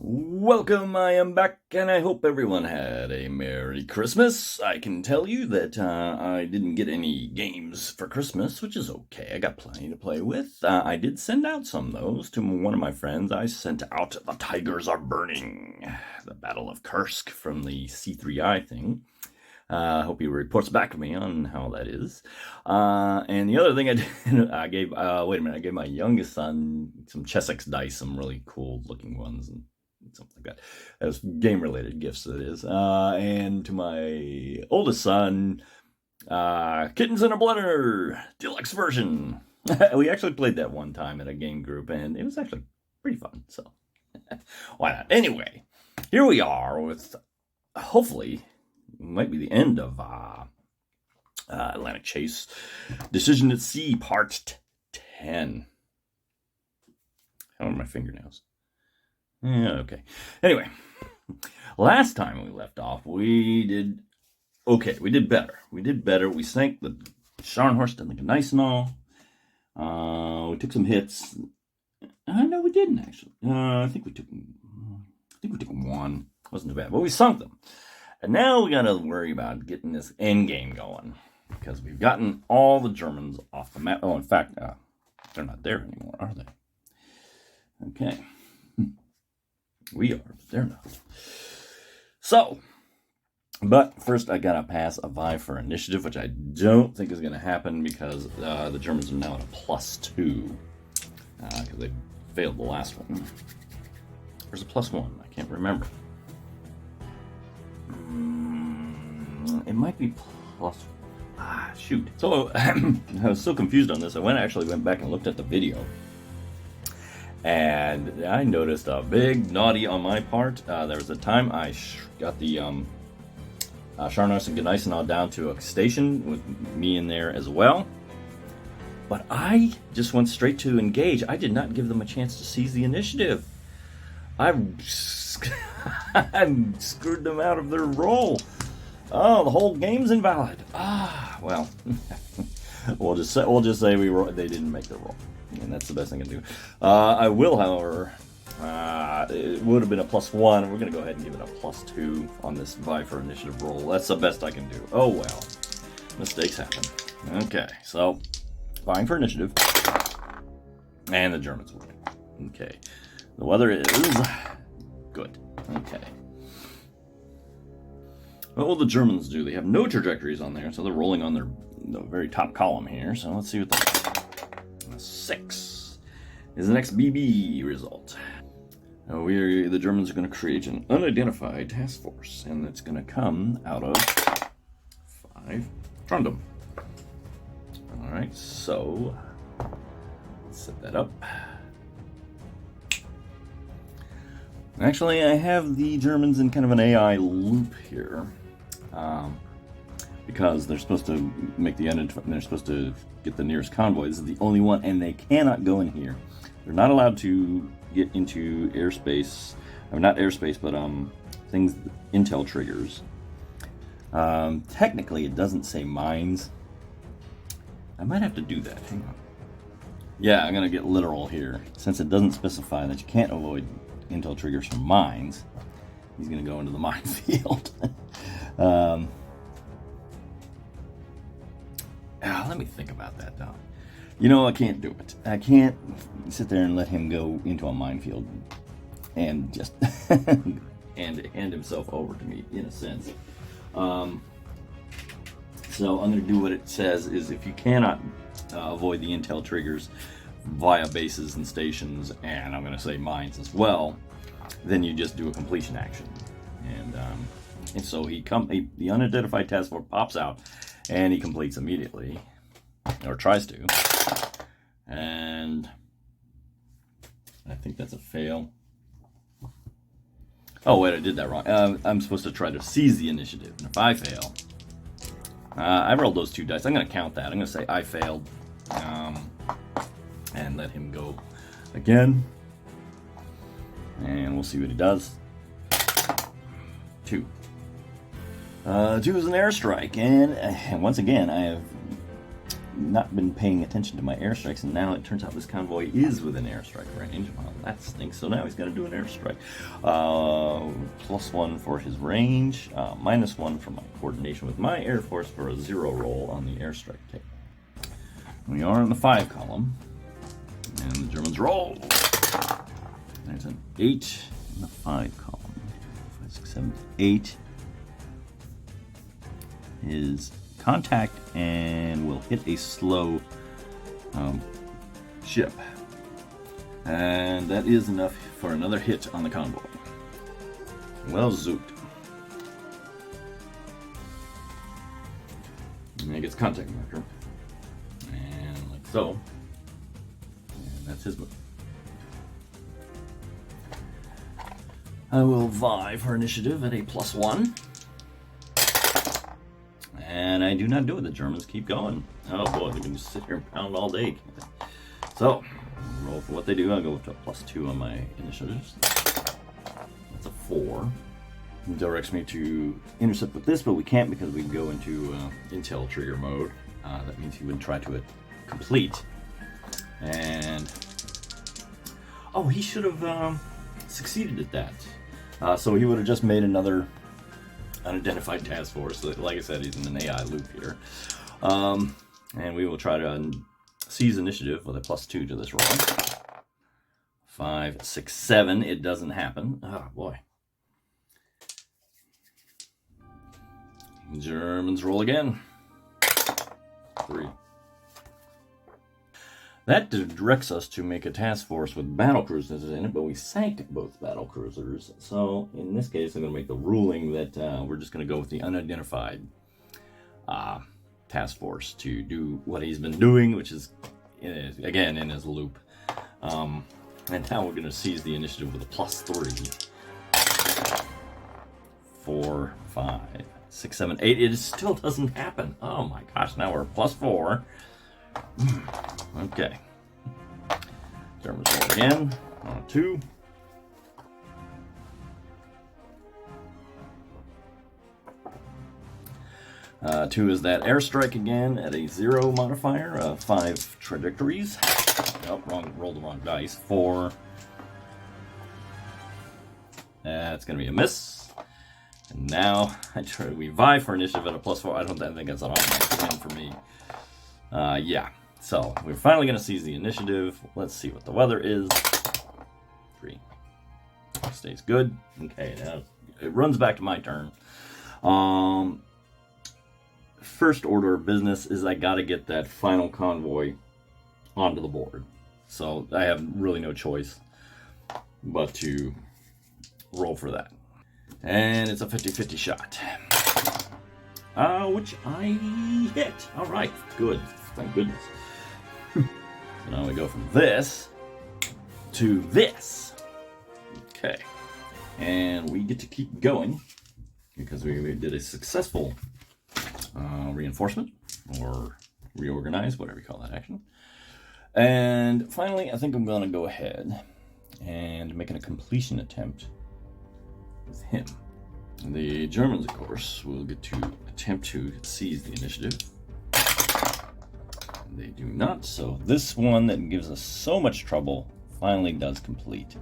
Welcome, I am back, and I hope everyone had a Merry Christmas. I can tell you that I didn't get any games for Christmas, which is okay. I got plenty to play with. I did send out some of those to one of my friends. I sent out The Tigers Are Burning, the Battle of Kursk from the C3I thing. I hope he reports back to me on how that is. And the other thing I did, I gave, I gave my youngest son some Chessex dice, some really cool looking ones, and something like that. As game-related gifts, that is. And to my oldest son, Kittens in a Blender Deluxe version. We actually played that one time at a game group, and it was actually pretty fun, so why not? Anyway, here we are with, hopefully, might be the end of Atlantic Chase Decision at Sea Part 10. How are my fingernails? Yeah, okay. Anyway, last time we left off, we did okay. We did better. We sank the Scharnhorst and the Gneisenau. We took some hits. No, we didn't actually. I think we took one. Wasn't too bad, but we sunk them. And now we gotta worry about getting this end game going, because we've gotten all the Germans off the map. Oh, in fact, they're not there anymore, are they? Okay. We are, but they're not. So, but first I gotta pass a Vive for initiative, which I don't think is gonna happen because the Germans are now at a +2 because they failed the last one. There's a +1. I can't remember. It might be plus. Shoot. So I was so confused on this. I actually went back and looked at the video. And I noticed a big naughty on my part. There was a time I got the Scharnhorst and Gneisenau down to a station with me in there as well. But I just went straight to engage. I did not give them a chance to seize the initiative. I screwed them out of their roll. Oh, the whole game's invalid. Well, we'll just say they didn't make the roll. And that's the best thing I can do. I will, however, it would have been a +1. We're going to go ahead and give it a +2 on this Vive for initiative roll. That's the best I can do. Oh, well. Mistakes happen. Okay, so, vying for initiative. And the Germans win. Okay. The weather is good. Okay. What will the Germans do? They have no trajectories on there, so they're rolling on the very top column here. So let's see what they 6 is the next BB result. The Germans are going to create an unidentified task force, and it's going to come out of 5 Trundum. All right, so let's set that up. Actually, I have the Germans in kind of an AI loop here. Because they're supposed to make they're supposed to get the nearest convoy. This is the only one, and they cannot go in here. They're not allowed to get into airspace, or not airspace, but things, intel triggers. Technically, it doesn't say mines. I might have to do that. Hang on. Yeah, I'm gonna get literal here, since it doesn't specify that you can't avoid intel triggers from mines. He's gonna go into the minefield. Let me think about that, though. You know, I can't do it. I can't sit there and let him go into a minefield and just and hand himself over to me, in a sense. So I'm going to do what it says is if you cannot avoid the intel triggers via bases and stations, and I'm going to say mines as well, then you just do a completion action. And so the unidentified task force pops out, and he completes immediately, or tries to. And I think that's a fail. Oh wait, I did that wrong. I'm supposed to try to seize the initiative, and if I fail, I rolled those 2 dice. I'm going to count that. I'm going to say I failed, and let him go again, and we'll see what he does. 2. 2 is an airstrike, and once again, I have not been paying attention to my airstrikes, and now it turns out this convoy is within airstrike range. Well, that stinks. So now he's got to do an airstrike. +1 for his range, -1 for my coordination with my air force for a 0 roll on the airstrike table. We are in the 5 column, and the Germans roll. There's an 8 in the 5 column. 5, 6, 7, 8 is contact and will hit a slow ship. And that is enough for another hit on the convoy. Well zooped. And he gets contact marker. And like so. And that's his move. I will vie for initiative at a +1. And I do not do it. The Germans keep going. Oh boy, they can just sit here and pound all day. So, roll for what they do. I'll go up to a +2 on my initiatives. That's a 4. It directs me to intercept with this, but we can't because we go into intel trigger mode. That means he would try to complete. And oh, he should have succeeded at that. So he would have just made another unidentified task force. Like I said, he's in an AI loop here. And we will try to seize initiative with a +2 to this roll. 5, 6, 7. It doesn't happen. Oh boy. Germans roll again. 3. That directs us to make a task force with battle cruisers in it, but we sank both battle cruisers. So in this case, I'm going to make the ruling that we're just going to go with the unidentified task force to do what he's been doing, which is, again, in his loop. And now we're going to seize the initiative with a +3. 4, 5, 6, 7, 8. It still doesn't happen. Oh my gosh, now we're +4. Okay. Germans roll again on a 2. Two is that airstrike again at a 0 modifier, 5 trajectories. Oh, rolled the wrong dice. 4. That's going to be a miss. And now we vie for initiative at a +4. I think that's an automatic win for me. Yeah. So we're finally going to seize the initiative. Let's see what the weather is. 3. Stays good. Okay, now it runs back to my turn. First order of business is I got to get that final convoy onto the board. So I have really no choice but to roll for that. And it's a 50-50 shot. Which I hit. All right, good. Thank goodness. So now we go from this to this. Okay. And we get to keep going because we did a successful reinforcement or reorganize, whatever you call that action. And finally, I think I'm going to go ahead and make a completion attempt with him. The Germans, of course, will get to attempt to seize the initiative. They do not, so this one that gives us so much trouble finally does complete.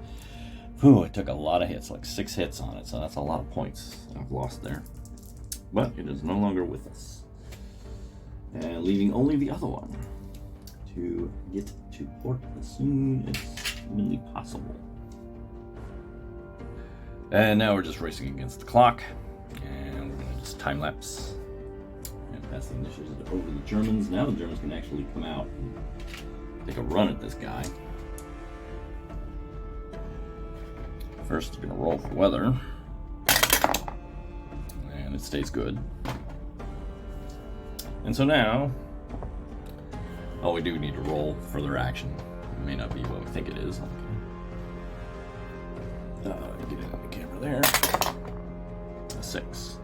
Whew, it took a lot of hits, like 6 hits on it, so that's a lot of points I've lost there. But it is no longer with us. And leaving only the other one to get to port as soon as humanly possible. And now we're just racing against the clock, and we're going to just time lapse and pass the initiative over the Germans. Now the Germans can actually come out and take a run at this guy. First, we're going to roll for weather, and it stays good. And so now, oh, we do need to roll for their action. It may not be what we think it is. Get it on the camera there. A 6.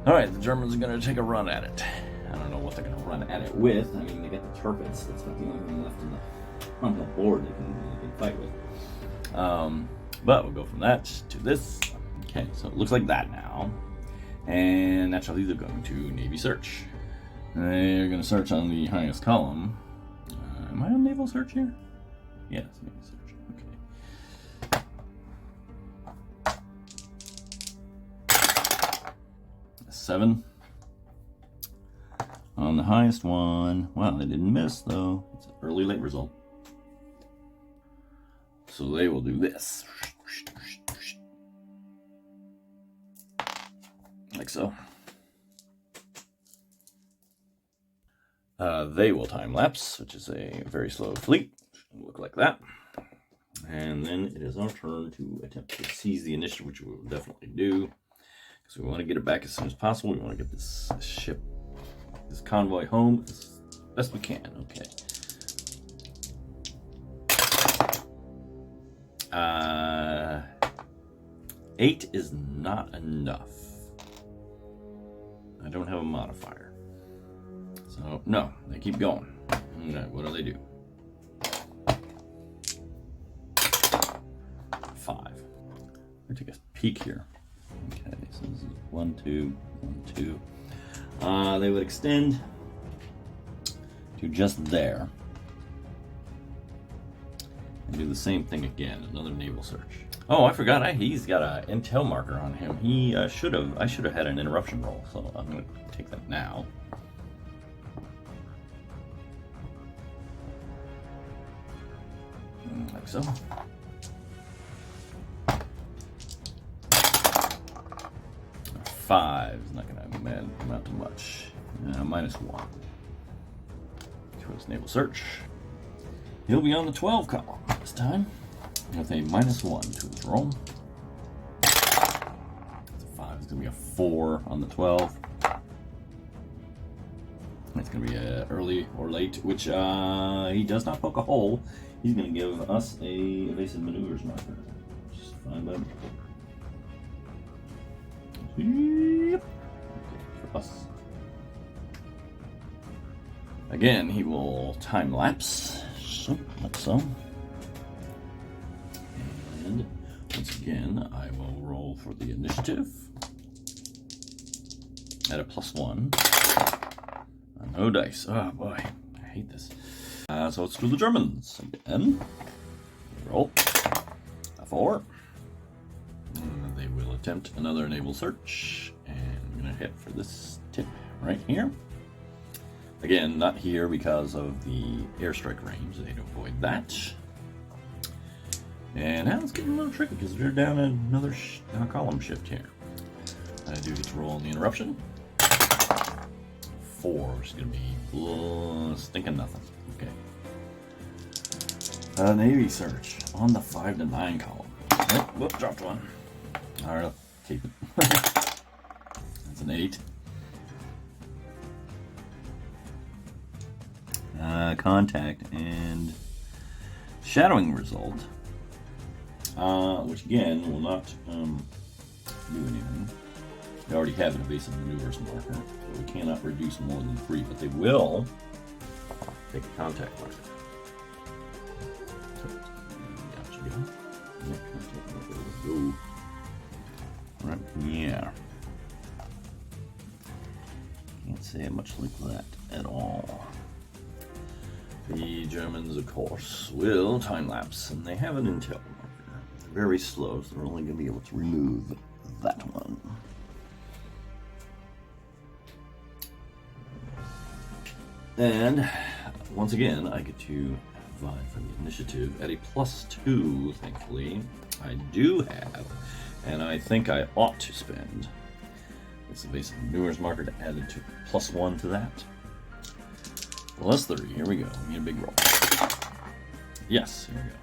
All right, the Germans are going to take a run at it. I don't know what they're going to run at it with. I mean, they got the turrets. That's not the only thing left on the board they can fight with. But we'll go from that to this. Okay, so it looks like that now. And naturally, they're going to Navy search. You're going to search on the highest column. Am I on naval search here? Yes, naval search. Okay. 7. On the highest one. Well, they didn't miss, though. It's an early late result. So they will do this. Like so. They will time lapse, which is a very slow fleet. It'll look like that. And then it is our turn to attempt to seize the initiative, which we will definitely do. Because we want to get it back as soon as possible. We want to get this ship, this convoy home as best we can. Okay. 8 is not enough. I don't have a modifier. So, no, they keep going. Okay, what do they do? 5. Let's take a peek here. Okay, so this is 1, 2, 1, 2. They would extend to just there. And do the same thing again, another naval search. Oh, I forgot, he's got an intel marker on him. I should have had an interruption roll, so I'm going to take that now. Like so. 5 is not going to amount to much. -1 to his naval search. He'll be on the 12 column this time with a -1 to his roll. That's a 5. It's going to be a 4 on the 12. It's going to be early or late, which he does not poke a hole. He's going to give us a evasive maneuvers marker, which is fine by me. Yep. Okay, for us. Again, he will time lapse. So, like so. And once again, I will roll for the initiative at a +1. No dice. Oh boy, I hate this. So let's do the Germans again. Roll a 4. And they will attempt another naval search, and I'm gonna hit for this tip right here. Again, not here because of the airstrike range. They'd avoid that. And now it's getting a little tricky because they're down another column shift here. I do get to roll the interruption. 4 is going to be stinking nothing. Okay. Navy search on the 5 to 9 column. Oh, whoop, dropped one. Alright, I'll keep it. That's an 8. Contact and shadowing result, which again will not do anything. They already have an evasive maneuvers marker, so we cannot reduce more than 3, but they will take a contact marker. So, gotcha, go. Right, yeah. Can't say it much like that at all. The Germans, of course, will time lapse, and they have an intel marker. They're very slow, so they're only going to be able to remove that one. And once again, I get to vie for the initiative at a +2, thankfully. I do have, and I think I ought to spend this evasive maneuvers marker to add it to +1 to that. +3, here we go. We need a big roll. Yes, here we go.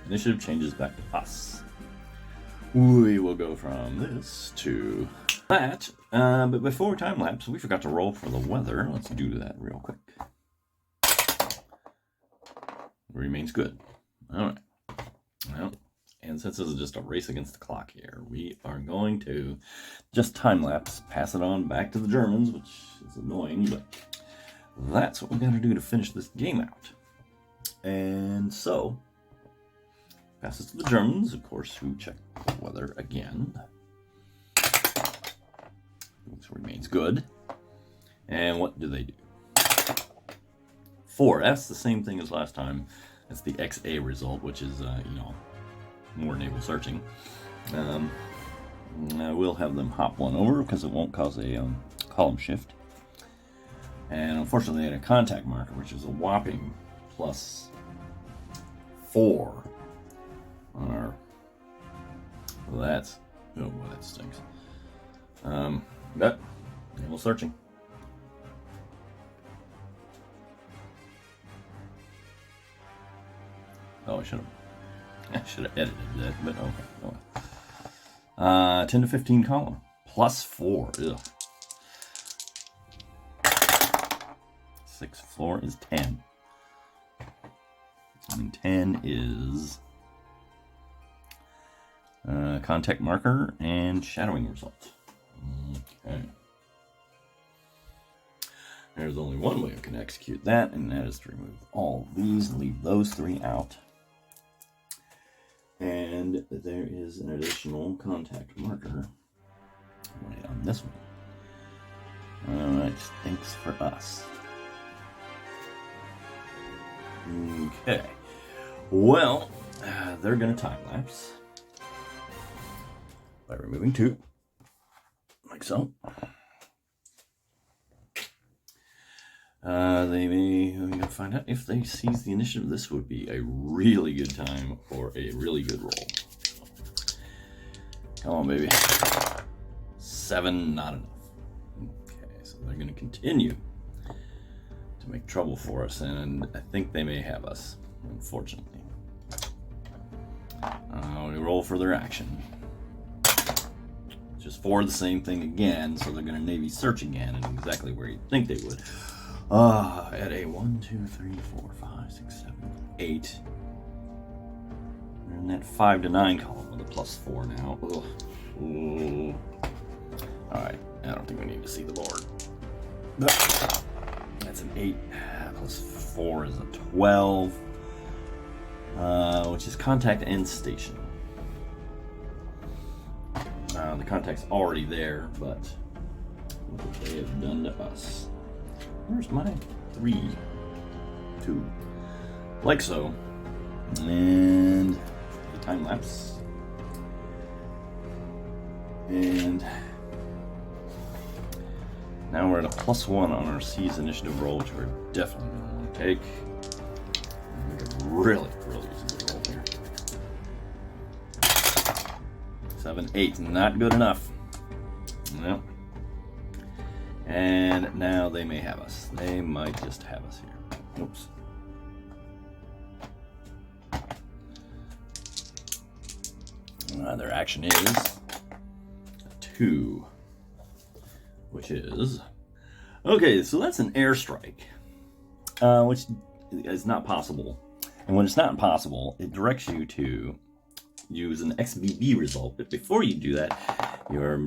Initiative changes back to us. We will go from this to that. But before time lapse, we forgot to roll for the weather. Let's do that real quick. Remains good. Alright. Well, and since this is just a race against the clock here, we are going to just time lapse, pass it on back to the Germans, which is annoying, but that's what we got to do to finish this game out. And so, pass it to the Germans, of course, who check the weather again. This remains good. And what do they do? +4. That's the same thing as last time. That's the XA result, which is, more naval searching. I will have them hop one over because it won't cause a column shift. And unfortunately, they had a contact marker, which is a whopping +4 on our. Well, that's. Oh boy, that stinks. But naval searching. Oh, I should have edited that, but okay. Oh. 10 to 15 column. +4. Ugh. 6th floor is 10. And 10 is contact marker and shadowing result. Okay. There's only one way I can execute that, and that is to remove all these and leave those 3 out. And there is an additional contact marker right on this one. Alright, thanks for us. Okay. Well, they're going to time lapse by removing 2, like so. They may find out if they seize the initiative. This would be a really good time for a really good roll. Come on, baby. 7, not enough. Okay, so they're going to continue to make trouble for us, and I think they may have us, unfortunately. We roll for their action. Just 4 the same thing again, so they're going to Navy search again, and exactly where you'd think they would. At a 1, 2, 3, 4, 5, 6, 7, 8. We're in that 5 to 9 column with a +4 now. Ugh. Ooh. Alright, I don't think we need to see the board. That's an 8. +4 is a 12. Which is contact and station. The contact's already there, but what they have done to us. Where's my 3? 2. Like so. And the time lapse. And now we're at a +1 on our C's initiative roll, which we're definitely going to want to take. We could really use a good roll here. 7, 8, not good enough. Nope. And now they may have us. They might just have us here. Oops. Their action is a 2, which is okay. So that's an airstrike, which is not possible. And when it's not possible, it directs you to use an XBB result. But before you do that, your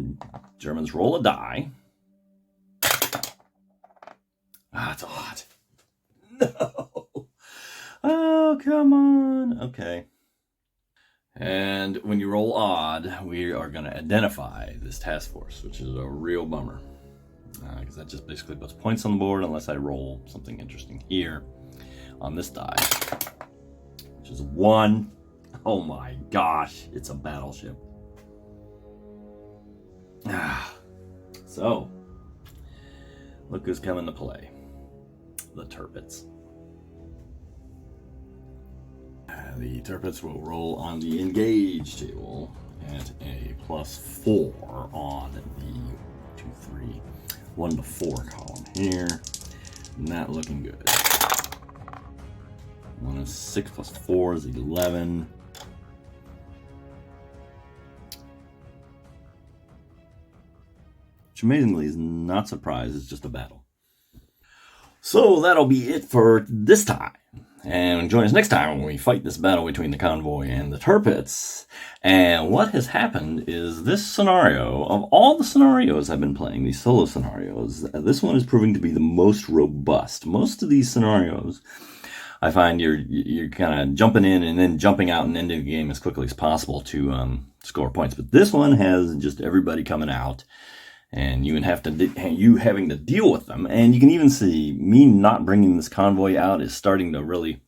Germans roll a die. It's a lot. No. Oh, come on. Okay. And when you roll odd, we are going to identify this task force, which is a real bummer. Because that just basically puts points on the board unless I roll something interesting here on this die, which is 1. Oh my gosh, it's a battleship. So, look who's coming to play. The Tirpitz. The Tirpitz will roll on the engage table at a +4 on the 2, 3, 1 to 4 column here. Not looking good. 1 is 6 + 4 is 11. Which amazingly is not surprised, it's just a battle. So that'll be it for this time. And join us next time when we fight this battle between the convoy and the Tirpitz. And what has happened is this scenario, of all the scenarios I've been playing, these solo scenarios, this one is proving to be the most robust. Most of these scenarios, I find you're kind of jumping in and then jumping out and ending the game as quickly as possible to score points. But this one has just everybody coming out and you having to deal with them. And you can even see me not bringing this convoy out is starting to really.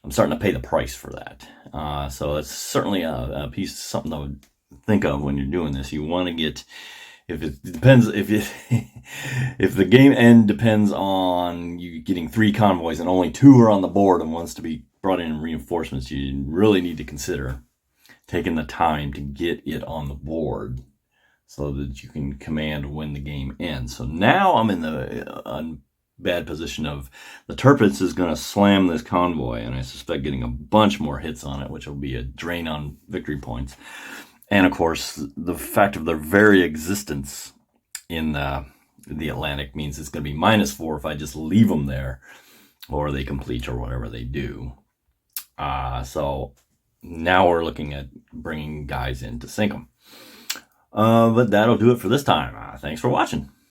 I'm starting to pay the price for that. So it's certainly a piece, something to think of when you're doing this. You want to get, if the game end depends on you getting 3 convoys and only 2 are on the board and wants to be brought in reinforcements, you really need to consider taking the time to get it on the board so that you can command when the game ends. So now I'm in the bad position of the Turpitz is going to slam this convoy, and I suspect getting a bunch more hits on it, which will be a drain on victory points. And of course, the fact of their very existence in the Atlantic means it's going to be -4 if I just leave them there, or they complete, or whatever they do. So now we're looking at bringing guys in to sink them. But that'll do it for this time. Thanks for watching.